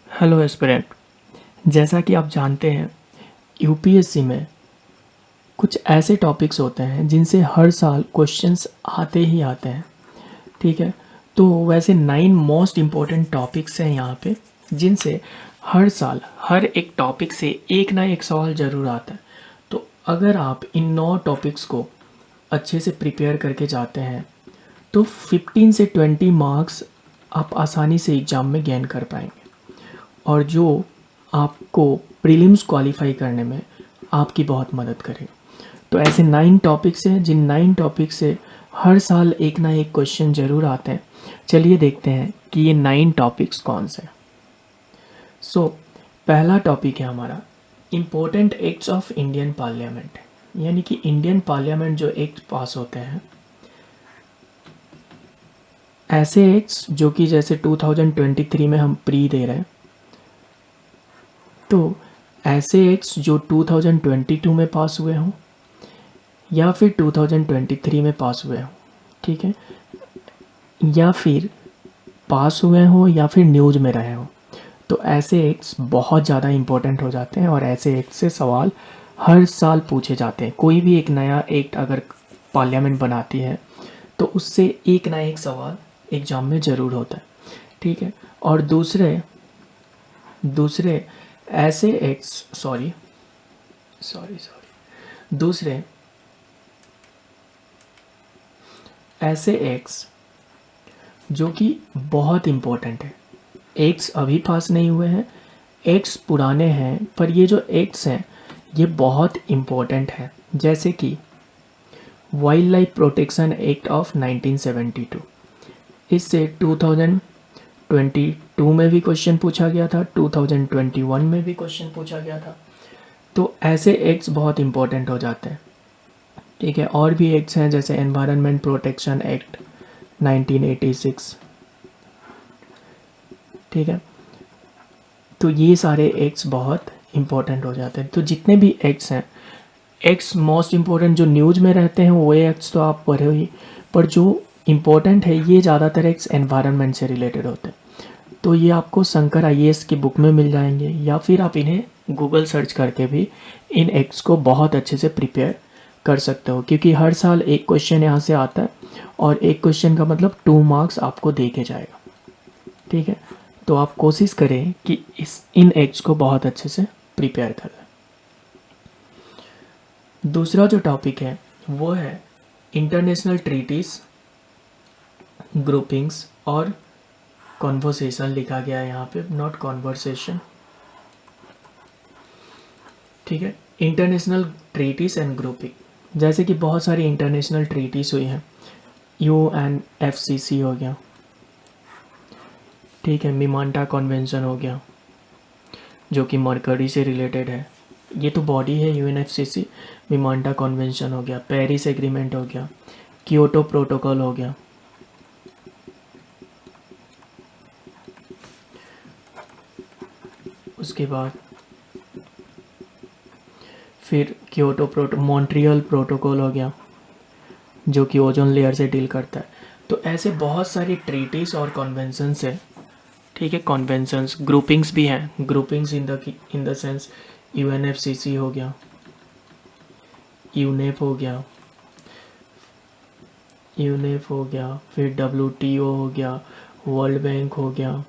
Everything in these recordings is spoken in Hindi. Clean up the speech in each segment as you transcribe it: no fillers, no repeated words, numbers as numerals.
Hello aspirant. जैसा कि आप जानते हैं, यूपीएससी में कुछ ऐसे टॉपिक्स होते हैं जिनसे हर साल क्वेश्चंस आते ही आते हैं। ठीक है, तो वैसे 9 मोस्ट इम्पोर्टेंट टॉपिक्स हैं यहाँ पे, जिनसे हर साल हर एक टॉपिक से एक ना एक सवाल ज़रूर आता है। तो अगर आप इन 9 टॉपिक्स को अच्छे से प्रिपेयर करके जाते हैं तो 15 से 20 मार्क्स आप आसानी से एग्ज़ाम में गेन कर पाएंगे, और जो आपको प्रीलिम्स क्वालिफाई करने में आपकी बहुत मदद करेगा। तो ऐसे 9 टॉपिक्स हैं जिन 9 टॉपिक से हर साल एक ना एक क्वेश्चन ज़रूर आते हैं। चलिए देखते हैं कि ये 9 टॉपिक्स कौन से हैं। सो पहला टॉपिक है हमारा important acts of Indian parliament, यानी कि इंडियन पार्लियामेंट जो एक्ट पास होते हैं, ऐसे एक्ट्स जो कि जैसे 2023 में हम प्री दे रहे हैं, तो ऐसे एक्ट्स जो 2022 में पास हुए हों या फिर 2023 में पास हुए हों, ठीक है, या फिर पास हुए हों या फिर न्यूज़ में रहे हों, तो ऐसे एक्ट्स बहुत ज़्यादा इम्पोर्टेंट हो जाते हैं और ऐसे एक्ट से सवाल हर साल पूछे जाते हैं। कोई भी एक नया एक्ट अगर पार्लियामेंट बनाती है तो उससे एक ना एक सवाल एग्ज़ाम में ज़रूर होता है। ठीक है, और दूसरे दूसरे ऐसे एक्ट्स सॉरी सॉरी सॉरी दूसरे ऐसे एक्ट्स जो कि बहुत इम्पोर्टेंट है। एक्ट्स अभी पास नहीं हुए हैं, एक्ट्स पुराने हैं, पर ये जो एक्ट्स हैं ये बहुत इम्पोर्टेंट है। जैसे कि wild life protection act of 1972, इससे 2022 में भी क्वेश्चन पूछा गया था, 2021 में भी क्वेश्चन पूछा गया था। तो ऐसे एक्ट्स बहुत इम्पोर्टेंट हो जाते हैं। ठीक है, और भी एक्ट्स हैं जैसे एनवायरनमेंट प्रोटेक्शन एक्ट 1986। ठीक है, तो ये सारे एक्ट्स बहुत इम्पोर्टेंट हो जाते हैं। तो जितने भी एक्ट्स हैं, एक्ट्स मोस्ट इम्पोर्टेंट जो न्यूज़ में रहते हैं वो एक्ट्स तो आप पढ़े ही, पर जो इम्पोर्टेंट है ये ज़्यादातर एक्ट्स एनवायरनमेंट से रिलेटेड होते हैं। तो ये आपको शंकर आईएएस की बुक में मिल जाएंगे, या फिर आप इन्हें गूगल सर्च करके भी इन एक्ट्स को बहुत अच्छे से प्रिपेयर कर सकते हो, क्योंकि हर साल एक क्वेश्चन यहाँ से आता है और एक क्वेश्चन का मतलब 2 मार्क्स आपको दे के जाएगा। ठीक है, तो आप कोशिश करें कि इन एक्ट्स को बहुत अच्छे से प्रिपेयर करें। दूसरा जो टॉपिक है वो है इंटरनेशनल ट्रीटीज़, ग्रुपिंग्स और कॉन्वर्सेशन लिखा गया है यहाँ पे, नॉट कॉन्वर्सेशन। ठीक है, इंटरनेशनल ट्रीटीज़ एंड ग्रुपिंग, जैसे कि बहुत सारी इंटरनेशनल ट्रीटीज़ हुई हैं। UNFCC हो गया, ठीक है, मिमांटा कन्वेंशन हो गया जो कि मरकरी से रिलेटेड है, ये तो बॉडी है UNFCC। मिमांटा कन्वेंशन हो गया, पेरिस एग्रीमेंट हो गया, क्योटो प्रोटोकॉल हो गया। उसके बाद फिर मॉन्ट्रियल प्रोटोकॉल हो गया जो कि ओजोन लेयर से डील करता है। तो ऐसे बहुत सारी ट्रीटीज़ और कन्वेंशंस है। ठीक है, कन्वेंशंस, ग्रुपिंग्स भी हैं, groupings in the sense UNFCC हो गया, यूनेप हो गया, फिर WTO हो गया, वर्ल्ड बैंक हो गया,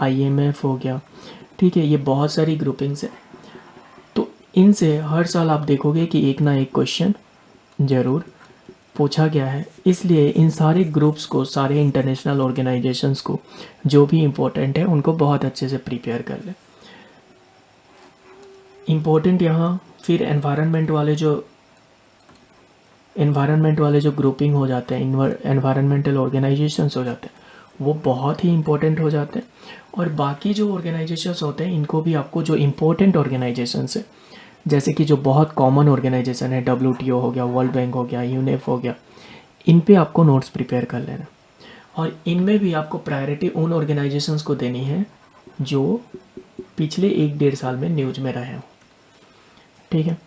IMF हो गया। ठीक है, ये बहुत सारी ग्रुपिंग्स है। तो इनसे हर साल आप देखोगे कि एक ना एक क्वेश्चन ज़रूर पूछा गया है, इसलिए इन सारे ग्रुप्स को, सारे इंटरनेशनल ऑर्गेनाइजेशंस को जो भी इम्पोर्टेंट है उनको बहुत अच्छे से प्रिपेयर कर लें। इम्पोर्टेंट यहाँ फिर एनवायरनमेंट वाले जो ग्रुपिंग हो जाते हैं, एनवायरनमेंटल ऑर्गेनाइजेशंस हो जाते हैं, वो बहुत ही इम्पोर्टेंट हो जाते हैं। और बाकी जो ऑर्गेनाइजेशंस होते हैं इनको भी आपको, जो इम्पोर्टेंट ऑर्गेनाइजेशंस है, जैसे कि जो बहुत कॉमन ऑर्गेनाइजेशन है, WTO हो गया, वर्ल्ड बैंक हो गया, यूनेप हो गया, इन पे आपको नोट्स प्रिपेयर कर लेना। और इनमें भी आपको प्रायोरिटी उन ऑर्गेनाइजेशंस को देनी है जो पिछले 1-1.5 साल में न्यूज में रहे हों। ठीक है,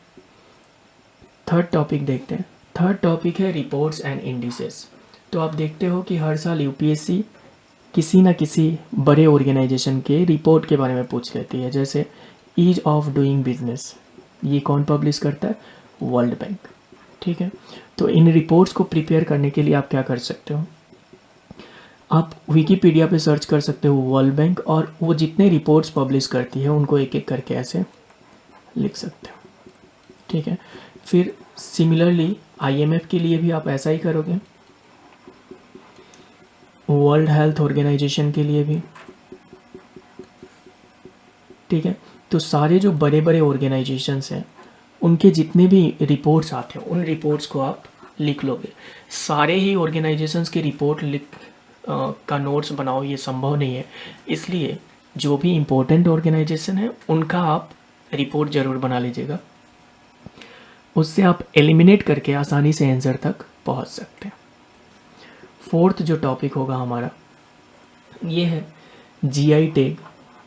थर्ड टॉपिक देखते हैं। थर्ड टॉपिक है रिपोर्ट्स एंड इंडिसेस। तो आप देखते हो कि हर साल यूपीएससी किसी ना किसी बड़े ऑर्गेनाइजेशन के रिपोर्ट के बारे में पूछ लेती है। जैसे ईज ऑफ डूइंग बिजनेस, ये कौन पब्लिश करता है? World bank. ठीक है, तो इन रिपोर्ट्स को प्रिपेयर करने के लिए आप क्या कर सकते हो, आप विकीपीडिया पे सर्च कर सकते हो वर्ल्ड बैंक, और वो जितने रिपोर्ट्स पब्लिश करती है उनको एक एक करके ऐसे लिख सकते हो। ठीक है, फिर सिमिलरली आईएमएफ के लिए भी आप ऐसा ही करोगे, वर्ल्ड हेल्थ ऑर्गेनाइजेशन के लिए भी। ठीक है, तो सारे जो बड़े बड़े ऑर्गेनाइजेशंस हैं उनके जितने भी रिपोर्ट्स आते हैं उन रिपोर्ट्स को आप लिख लोगे। सारे ही ऑर्गेनाइजेशंस के रिपोर्ट का नोट्स बनाओ ये संभव नहीं है, इसलिए जो भी इम्पोर्टेंट ऑर्गेनाइजेशन है उनका आप रिपोर्ट ज़रूर बना लीजिएगा। उससे आप एलिमिनेट करके आसानी से आंसर तक पहुंच सकते हैं। फोर्थ जो टॉपिक होगा हमारा ये है जीआई टैग।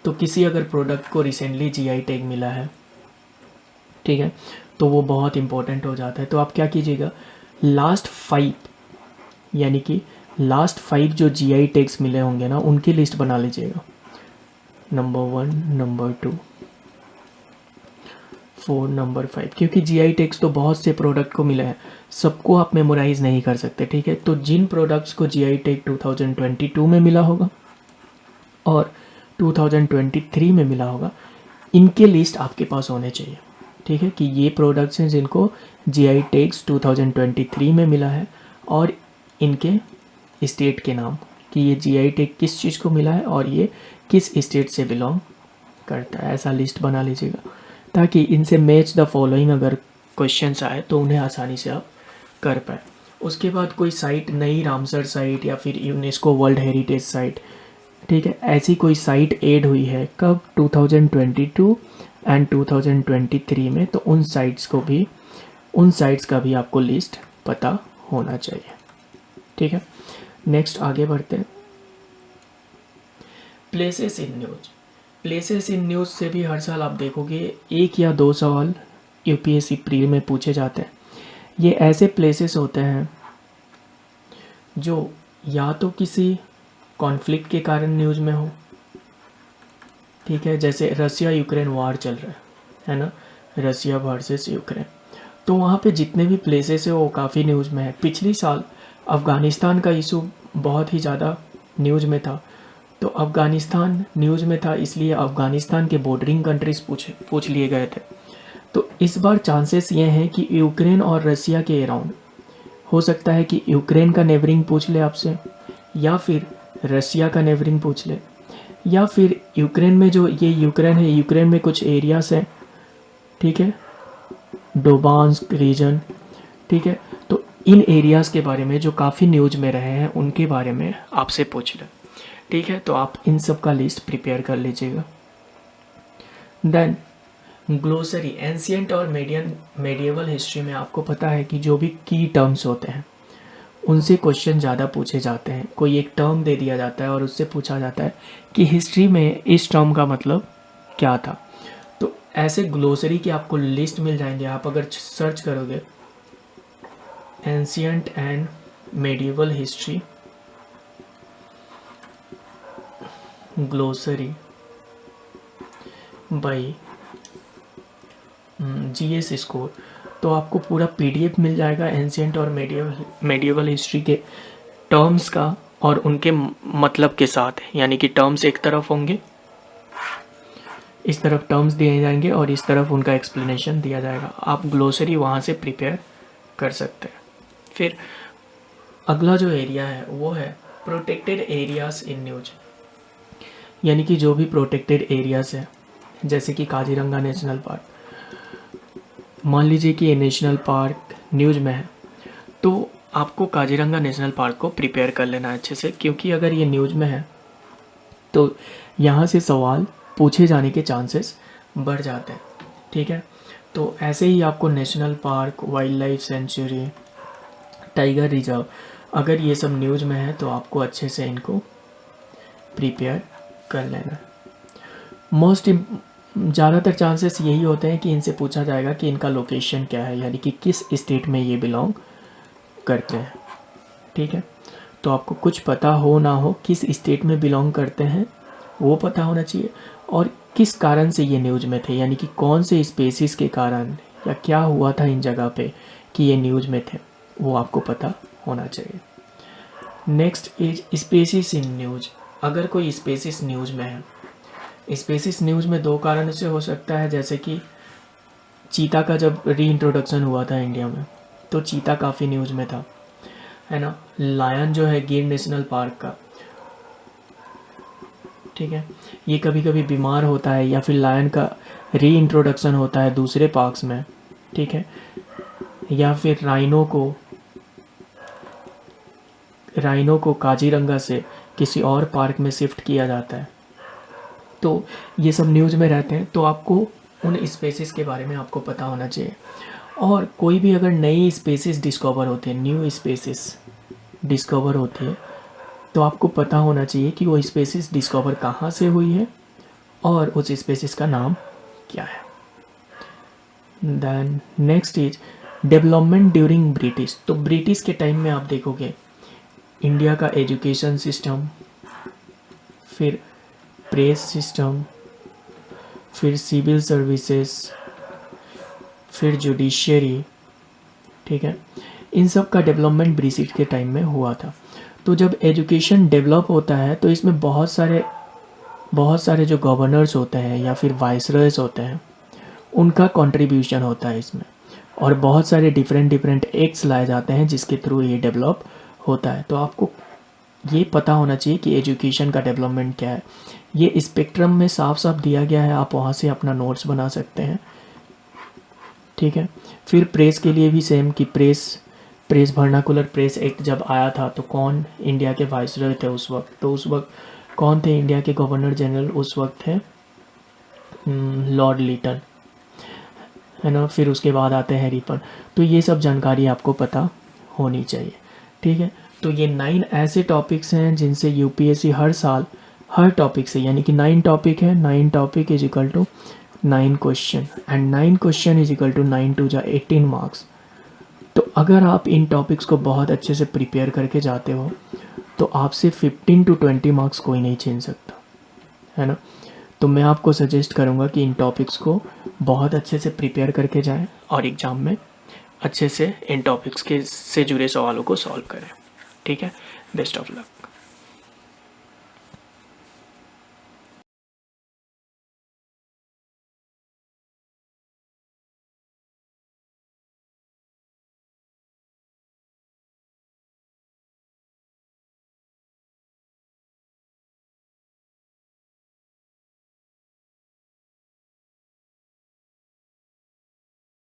तो किसी अगर प्रोडक्ट को रिसेंटली जीआई टैग मिला है, ठीक है, तो वो बहुत इंपॉर्टेंट हो जाता है। तो आप क्या कीजिएगा, लास्ट 5 यानी कि लास्ट 5 जो जीआई टैग्स मिले होंगे ना उनकी लिस्ट बना लीजिएगा, नंबर 1, नंबर 2, 4, नंबर 5, क्योंकि जीआई टैग्स तो बहुत से प्रोडक्ट को मिले हैं, सबको आप मेमोराइज नहीं कर सकते। ठीक है, तो जिन प्रोडक्ट्स को जीआई टैग 2022 में मिला होगा और 2023 में मिला होगा, इनके लिस्ट आपके पास होने चाहिए। ठीक है, कि ये प्रोडक्ट्स हैं जिनको जीआई टैग्स 2023 में मिला है और इनके स्टेट के नाम, कि ये जीआई टैग किस चीज़ को मिला है और ये किस स्टेट से बिलोंग करता है, ऐसा लिस्ट बना लीजिएगा, ताकि इनसे मैच द फॉलोइंग अगर क्वेश्चंस आए तो उन्हें आसानी से आप कर पाए। उसके बाद कोई साइट, नई रामसर साइट या फिर यूनेस्को वर्ल्ड हेरिटेज साइट, ठीक है, ऐसी कोई साइट ऐड हुई है कब? 2022 एंड 2023 में, तो उन साइट्स का भी आपको लिस्ट पता होना चाहिए। ठीक है, नेक्स्ट आगे बढ़ते हैं। Places in news. Places in news से भी हर साल आप देखोगे 1 या 2 सवाल यूपीएससी प्री में पूछे जाते हैं। ये ऐसे प्लेसेस होते हैं जो या तो किसी कॉन्फ्लिक्ट के कारण न्यूज़ में हो, ठीक है, जैसे रसिया यूक्रेन वार चल रहा है ना, रसिया वर्सेस यूक्रेन, तो वहाँ पे जितने भी प्लेसेस है वो काफ़ी न्यूज़ में है। पिछली साल अफ़गानिस्तान का इशू बहुत ही ज़्यादा न्यूज़ में था, तो अफ़गानिस्तान न्यूज़ में था, इसलिए अफ़गानिस्तान के बॉर्डरिंग कंट्रीज़ पूछ लिए गए थे। तो इस बार चांसेस ये हैं कि यूक्रेन और रसिया के अराउंड हो सकता है कि यूक्रेन का नेबरिंग पूछ ले आपसे, या फिर रसिया का नेबरिंग पूछ ले, या फिर यूक्रेन में जो ये यूक्रेन है, यूक्रेन में कुछ एरियाज हैं, ठीक है, डोबांस्क रीजन, ठीक है, तो इन एरियाज़ के बारे में जो काफ़ी न्यूज़ में रहे हैं उनके बारे में आपसे पूछ ले। ठीक है, तो आप इन सब का लिस्ट प्रिपेयर कर लीजिएगा। देन ग्लोसरी, एंशिएंट और मेडिएवल हिस्ट्री में आपको पता है कि जो भी की टर्म्स होते हैं उनसे क्वेश्चन ज़्यादा पूछे जाते हैं। कोई एक टर्म दे दिया जाता है और उससे पूछा जाता है कि हिस्ट्री में इस टर्म का मतलब क्या था। तो ऐसे ग्लोसरी की आपको लिस्ट मिल जाएंगे, आप अगर सर्च करोगे ancient and medieval history glossary by GS score, तो आपको पूरा पीडीएफ मिल जाएगा एंशिएंट और मेडिएवल हिस्ट्री के टर्म्स का और उनके मतलब के साथ। यानी कि टर्म्स एक तरफ होंगे, इस तरफ टर्म्स दिए जाएंगे और इस तरफ उनका एक्सप्लेनेशन दिया जाएगा। आप ग्लोसरी वहाँ से प्रिपेयर कर सकते हैं। फिर अगला जो एरिया है वो है प्रोटेक्टेड एरियाज इन न्यूज, यानी कि जो भी प्रोटेक्टेड एरियाज है, जैसे कि काजीरंगा नेशनल पार्क, मान लीजिए कि ये नेशनल पार्क न्यूज़ में है, तो आपको काजीरंगा नेशनल पार्क को प्रिपेयर कर लेना अच्छे से, क्योंकि अगर ये न्यूज़ में है तो यहाँ से सवाल पूछे जाने के चांसेस बढ़ जाते हैं। ठीक है, तो ऐसे ही आपको national park, wild life sanctuary, tiger reserve, अगर ये सब न्यूज़ में है तो आपको अच्छे से इनको प्रिपेयर कर लेना है। ज़्यादातर चांसेस यही होते हैं कि इनसे पूछा जाएगा कि इनका लोकेशन क्या है, यानी कि किस स्टेट में ये बिलोंग करते हैं। ठीक है, तो आपको कुछ पता हो ना हो, किस स्टेट में बिलोंग करते हैं वो पता होना चाहिए, और किस कारण से ये न्यूज़ में थे, यानी कि कौन से स्पेसिस के कारण या क्या हुआ था इन जगह पे कि ये न्यूज़ में थे, वो आपको पता होना चाहिए। Next is species in news. अगर कोई स्पेसिस न्यूज़ में है, स्पेसिस न्यूज़ में दो कारण से हो सकता है, जैसे कि चीता का जब री इंट्रोडक्शन हुआ था इंडिया में, तो चीता काफ़ी न्यूज़ में था, है ना। लायन जो है गिर नेशनल पार्क का, ठीक है, ये कभी कभी बीमार होता है, या फिर लायन का री इंट्रोडक्शन होता है दूसरे पार्क्स में, ठीक है, या फिर राइनो को काजीरंगा से किसी और पार्क में शिफ्ट किया जाता है, तो ये सब न्यूज़ में रहते हैं, तो आपको उन स्पेसिस के बारे में आपको पता होना चाहिए। और कोई भी अगर नई स्पेसिस डिस्कवर होती है, न्यू स्पेसिस डिस्कवर होती है, तो आपको पता होना चाहिए कि वो स्पेसिस डिस्कवर कहाँ से हुई है और उस स्पेसिस का नाम क्या है। Then next is development during British. तो ब्रिटिश के टाइम में आप देखोगे इंडिया का एजुकेशन सिस्टम, फिर प्रेस सिस्टम, फिर सिविल सर्विसेज, फिर जुडिशरी, ठीक है, इन सब का डेवलपमेंट ब्रिटिश के टाइम में हुआ था। तो जब एजुकेशन डेवलप होता है तो इसमें बहुत सारे जो गवर्नर्स होते हैं या फिर वाइसरॉयज होते हैं, उनका कंट्रीब्यूशन होता है इसमें, और बहुत सारे डिफरेंट एक्ट्स लाए जाते हैं जिसके थ्रू ये डेवलप होता है। तो आपको ये पता होना चाहिए कि एजुकेशन का डेवलपमेंट क्या है। ये स्पेक्ट्रम में साफ साफ दिया गया है, आप वहाँ से अपना नोट्स बना सकते हैं, ठीक है। फिर प्रेस के लिए भी सेम कि प्रेस वर्नाकुलर प्रेस एक्ट जब आया था तो कौन इंडिया के वाइसरॉय थे उस वक्त, तो उस वक्त कौन थे इंडिया के गवर्नर जनरल, उस वक्त थे लॉर्ड लीटन, है ना। फिर उसके बाद आते हैं रिपन। तो ये सब जानकारी आपको पता होनी चाहिए, ठीक है। तो ये 9 ऐसे टॉपिक्स हैं जिनसे यूपीएससी हर साल हर टॉपिक से, यानी कि 9 टॉपिक है, 9 topic is equal to 9 question, and 9 question is equal to 9 two जा 18 मार्क्स। तो अगर आप इन टॉपिक्स को बहुत अच्छे से प्रिपेयर करके जाते हो तो आपसे 15 टू 20 मार्क्स कोई नहीं छीन सकता, है ना। तो मैं आपको सजेस्ट करूँगा कि इन टॉपिक्स को बहुत अच्छे से प्रिपेयर करके जाएं और एग्ज़ाम में अच्छे से इन टॉपिक्स के से जुड़े सवालों को सॉल्व करें, ठीक है। Best of luck.